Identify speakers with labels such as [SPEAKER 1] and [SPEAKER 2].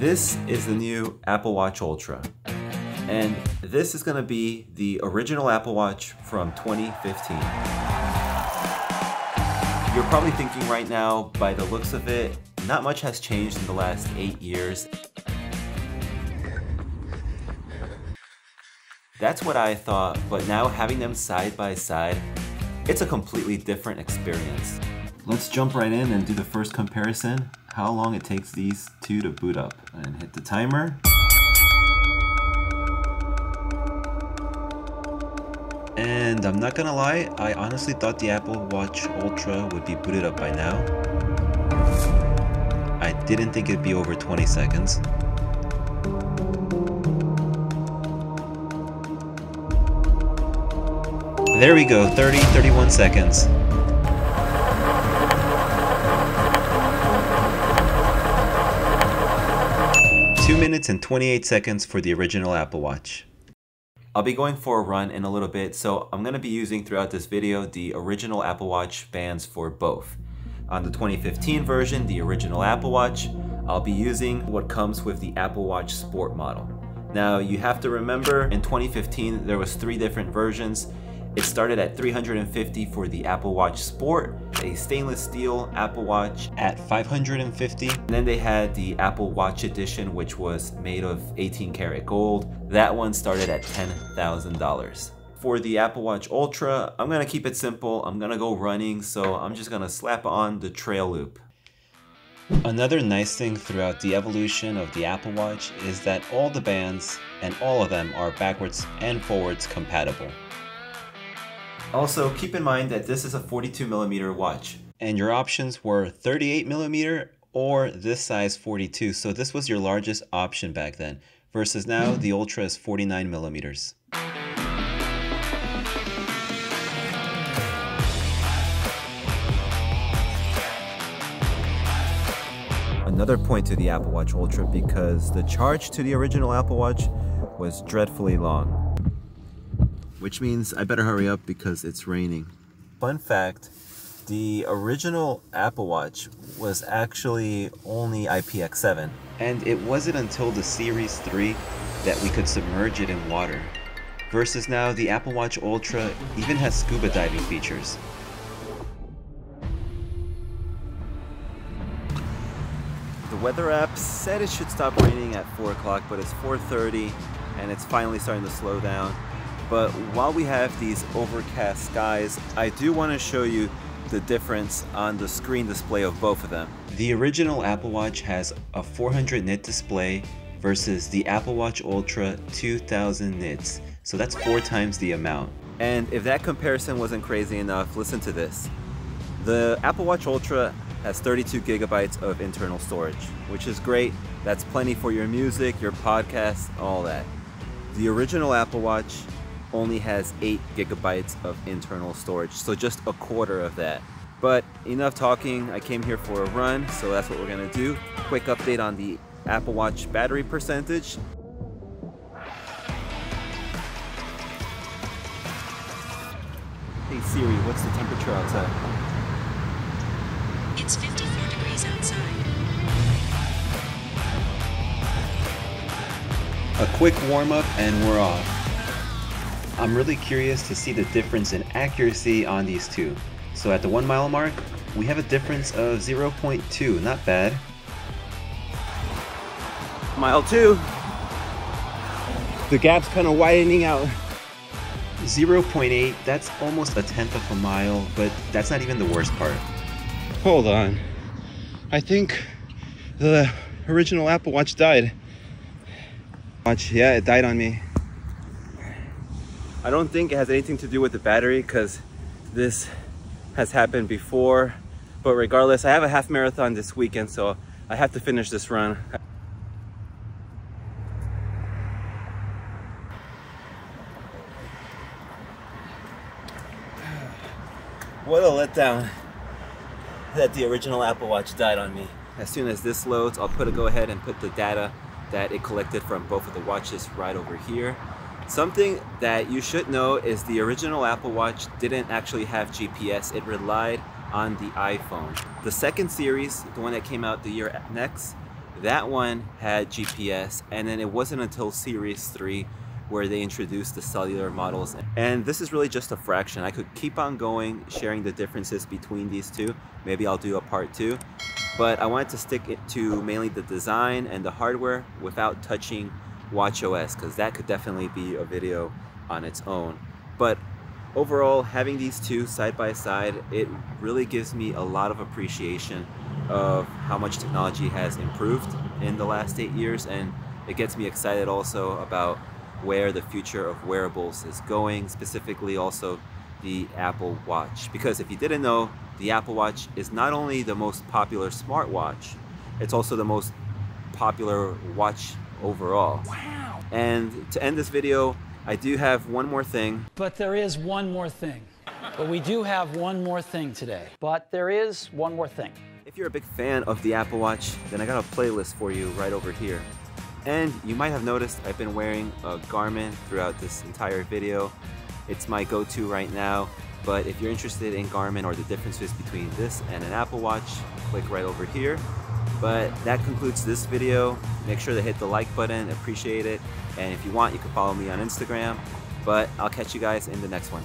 [SPEAKER 1] This is the new Apple Watch Ultra, and this is going to be the original Apple Watch from 2015. You're probably thinking right now, by the looks of it, not much has changed in the last 8 years. That's what I thought, but now having them side by side, it's a completely different experience. Let's jump right in and do the first comparison, how long it takes these two to boot up. And hit the timer. And I'm not gonna lie, I honestly thought the Apple Watch Ultra would be booted up by now. I didn't think it'd be over 20 seconds. There we go, 31 seconds. 2 minutes and 28 seconds for the original Apple Watch. I'll be going for a run in a little bit, so I'm going to be using throughout this video the original Apple Watch bands for both. On the 2015 version, the original Apple Watch, I'll be using what comes with the Apple Watch Sport model. Now you have to remember, in 2015 there was 3 different versions. It started at $350 for the Apple Watch Sport, a stainless steel Apple Watch at $550. And then they had the Apple Watch Edition, which was made of 18 karat gold. That one started at $10,000. For the Apple Watch Ultra, I'm gonna keep it simple. I'm gonna go running, so I'm just gonna slap on the trail loop. Another nice thing throughout the evolution of the Apple Watch is that all the bands, and all of them, are backwards and forwards compatible. Also, keep in mind that this is a 42mm watch. And your options were 38mm or this size 42, so this was your largest option back then, versus now the Ultra is 49mm. Another point to the Apple Watch Ultra, because the charge to the original Apple Watch was dreadfully long. Which means I better hurry up because it's raining. Fun fact, the original Apple Watch was actually only IPX7. And it wasn't until the Series 3 that we could submerge it in water. Versus now, the Apple Watch Ultra even has scuba diving features. The weather app said it should stop raining at 4 o'clock, but it's 4:30 and it's finally starting to slow down. But while we have these overcast skies, I do want to show you the difference on the screen display of both of them. The original Apple Watch has a 400 nit display versus the Apple Watch Ultra 2000 nits. So that's 4 times the amount. And if that comparison wasn't crazy enough, listen to this. The Apple Watch Ultra has 32 gigabytes of internal storage, which is great. That's plenty for your music, your podcasts, all that. The original Apple Watch only has 8 gigabytes of internal storage, so just a quarter of that. But enough talking, I came here for a run, so that's what we're gonna do. Quick update on the Apple Watch battery percentage. Hey Siri, what's the temperature outside?
[SPEAKER 2] It's 54 degrees outside.
[SPEAKER 1] A quick warm up and we're off. I'm really curious to see the difference in accuracy on these two. So at the 1 mile mark, we have a difference of 0.2, not bad. Mile 2, the gap's kind of widening out. 0.8, that's almost a tenth of a mile, but that's not even the worst part. Hold on, I think the original Apple Watch died. Yeah, it died on me. I don't think it has anything to do with the battery, because this has happened before. But regardless, I have a half marathon this weekend, so I have to finish this run. What a letdown that the original Apple Watch died on me. As soon as this loads, I'll go ahead and put the data that it collected from both of the watches right over here. Something that you should know is the original Apple Watch didn't actually have GPS. It relied on the iPhone. The second series, the one that came out the year next, That one had GPS, and then it wasn't until Series 3 where they introduced the cellular models. And this is really just a fraction. I could keep on going, sharing the differences between these two. Maybe I'll do a part 2. But I wanted to stick it to mainly the design and the hardware without touching watchOS, because that could definitely be a video on its own. But overall, having these two side by side, it really gives me a lot of appreciation of how much technology has improved in the last 8 years, and it gets me excited also about where the future of wearables is going, specifically also the Apple Watch. Because if you didn't know, the Apple Watch is not only the most popular smartwatch, it's also the most popular watch overall.
[SPEAKER 3] Wow.
[SPEAKER 1] And to end this video, I do have one more thing.
[SPEAKER 3] But there is one more thing. But we do have one more thing today. But there is one more thing.
[SPEAKER 1] If you're a big fan of the Apple Watch, then I got a playlist for you right over here. And you might have noticed I've been wearing a Garmin throughout this entire video. It's my go-to right now, but if you're interested in Garmin or the differences between this and an Apple Watch, click right over here. But that concludes this video. Make sure to hit the like button, appreciate it. And if you want, you can follow me on Instagram. But I'll catch you guys in the next one.